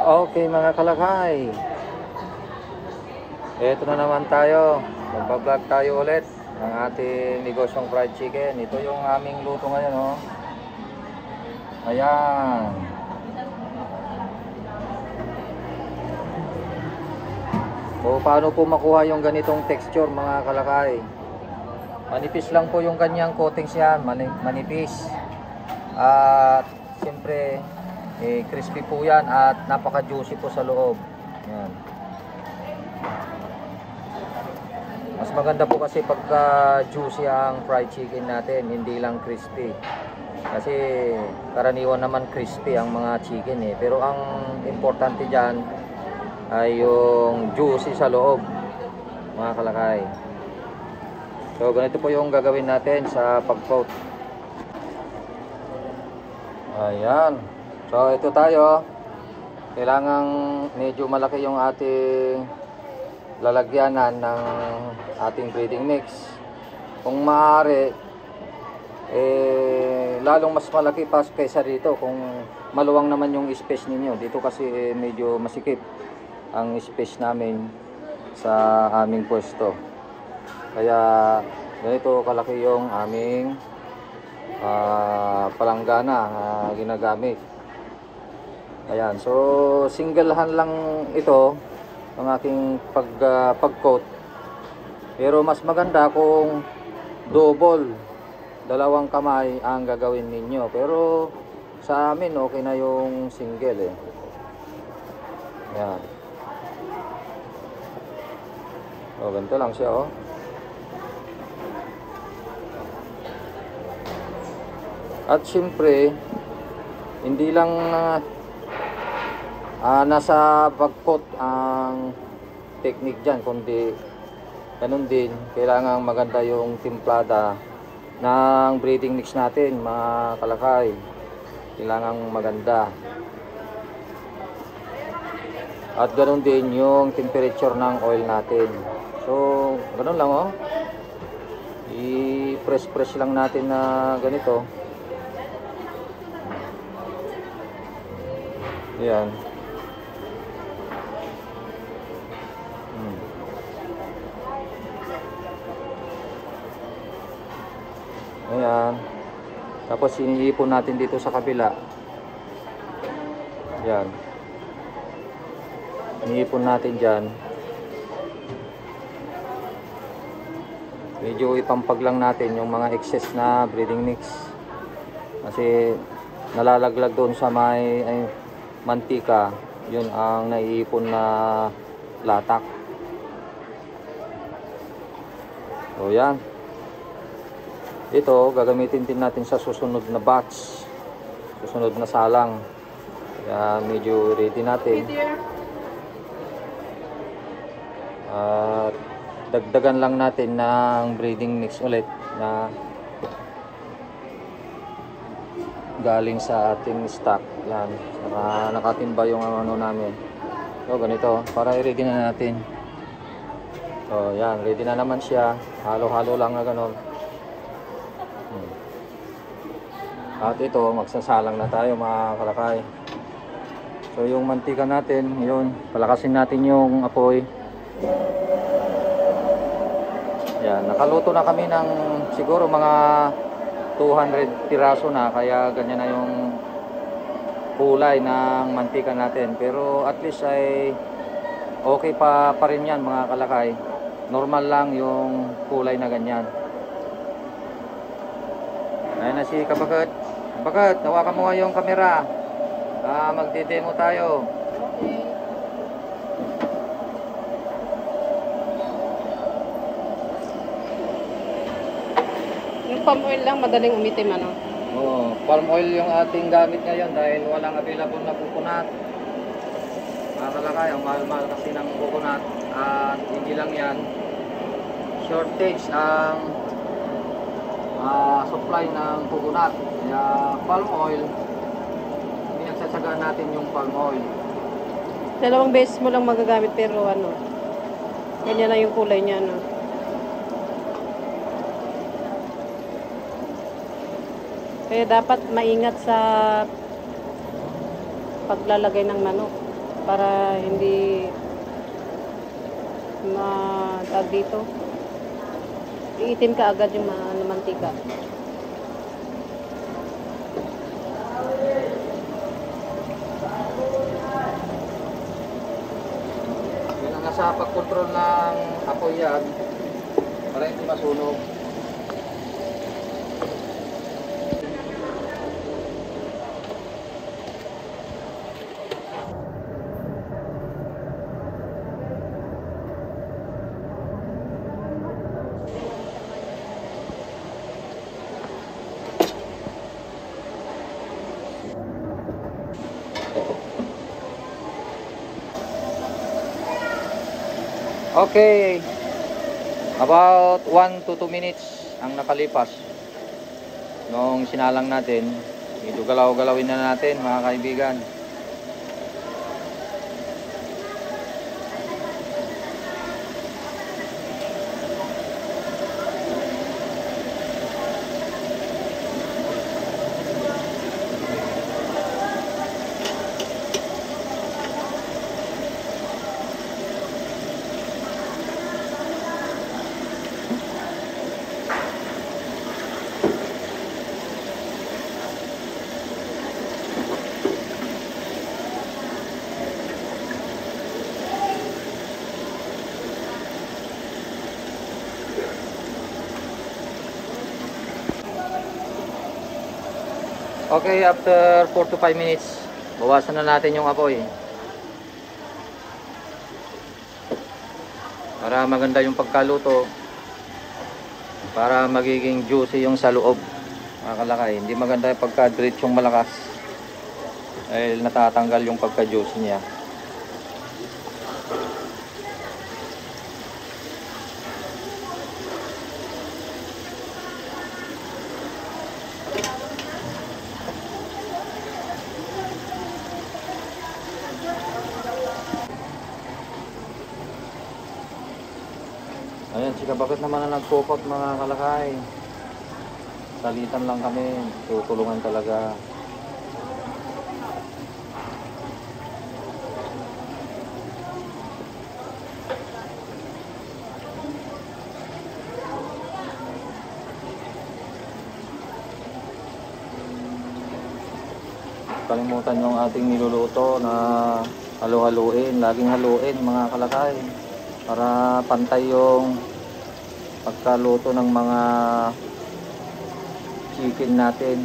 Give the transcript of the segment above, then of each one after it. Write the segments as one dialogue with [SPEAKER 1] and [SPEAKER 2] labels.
[SPEAKER 1] Okay mga kalakay, eto na naman tayo. Magbablog tayo ulit ng ating negosyong fried chicken. Ito yung aming luto ngayon, oh. Ayan. So paano po makuha yung ganitong texture mga kalakay? Manipis lang po yung kanyang coatings yan, manipis. At siyempre crispy po yan at napaka juicy po sa loob. Yan. Mas maganda po kasi pagka juicy ang fried chicken natin, hindi lang crispy. Kasi karaniwan naman crispy ang mga chicken eh. Pero ang importante dyan ay yung juicy sa loob mga kalakay. So ganito po yung gagawin natin sa pag-coat. Ayan. So ito tayo. Kailangang medyo malaki yung ating lalagyanan ng ating breading mix. Kung maaari lalong mas malaki pa kaysa dito kung maluwang naman yung space ninyo. Dito kasi medyo masikip ang space namin sa aming pwesto. Kaya ganito kalaki yung aming palanggana ginagamit. Ayan, so single hand lang ito ang aking pag-coat. Pero mas maganda kung double, dalawang kamay ang gagawin ninyo. Pero sa amin okay na yung single eh. Ayan. So ganito lang siya oh. At syempre hindi lang nasa pag-coat ang technique dyan, kundi ganun din, kailangan maganda yung timplada ng breading mix natin mga kalakay. Kailangan maganda. At ganun din yung temperature ng oil natin. So ganun lang oh. I-press lang natin na ganito. Ayan. Ayan. Tapos iniipon natin dito sa kabila. Ayan. Iniipon natin dyan. Medyo ipampag lang natin yung mga excess na breading mix. Kasi nalalaglag doon sa may mantika. Yun ang naiipon na latak. So yan. Ito gagamitin din natin sa susunod na batch, susunod na salang. Kaya medyo ready natin. At dagdagan lang natin ng breading mix ulit na galing sa ating stock. Yan, nakatimba yung ano namin. So ganito, para i-ready na natin. So yan, ready na naman siya. Halo-halo lang na gano'n. At ito, magsasalang na tayo mga kalakay. So yung mantika natin, yun, palakasin natin yung apoy. Yan, nakaluto na kami ng siguro mga 200 piraso na, kaya ganyan na yung kulay ng mantika natin. Pero at least ay okay pa rin yan mga kalakay. Normal lang yung kulay na ganyan. Ayan na si Kabagat. Kabagat, hawakan mo nga yung camera. Magde-demo tayo.
[SPEAKER 2] Okay. Yung palm oil lang, madaling umitim ano?
[SPEAKER 1] Oo, palm oil yung ating gamit ngayon dahil walang available na coconut. Mga kalakay, ang mahal-mahal kasi ng coconut. At hindi lang yan, shortage ang supply ng coconut. Kaya palm oil, pinagsasagaan natin yung palm oil.
[SPEAKER 2] Dalawang beses mo lang magagamit pero ano, ganyan na yung kulay niya no? Kaya dapat maingat sa paglalagay ng manok. para hindi tag dito. Iitim ka agad yung mantika.
[SPEAKER 1] Yun ang nasa pag-control ng apoy yan para hindi masunog. Okay, about 1 to 2 minutes ang nakalipas nung sinalang natin. Ito galaw-galawin na natin mga kaibigan. Okay, after 4 to 5 minutes, bawasan na natin yung apoy. Para maganda yung pagkaluto. Para magiging juicy yung sa loob. Mga kalakay, hindi maganda yung pagka-diretsong malakas. Dahil natatanggal yung pagka-juicy niya. Ayan, sika bakit naman na nag-pop-up mga kalakay. Salitan lang kami, tutulungan talaga. Kalimutan yung ating niluluto na halu-haluin, laging haluin mga kalakay. Para pantay yung pagkaluto ng mga chicken natin.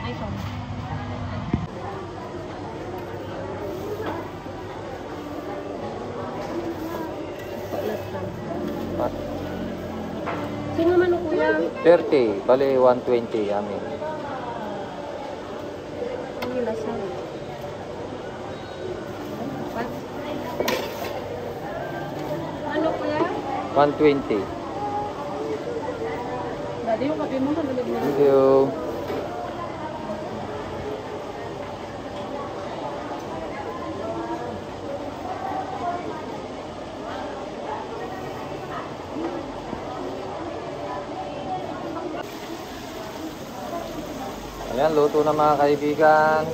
[SPEAKER 2] Ay, sorry. Sino naman o kuya?
[SPEAKER 1] 30, bali 120 amin.
[SPEAKER 2] Ang ilasa. What? Ano kuya?
[SPEAKER 1] 120.
[SPEAKER 2] Dati yung kape mo, malamig na.
[SPEAKER 1] Thank you. Ayan, luto na mga kaibigan.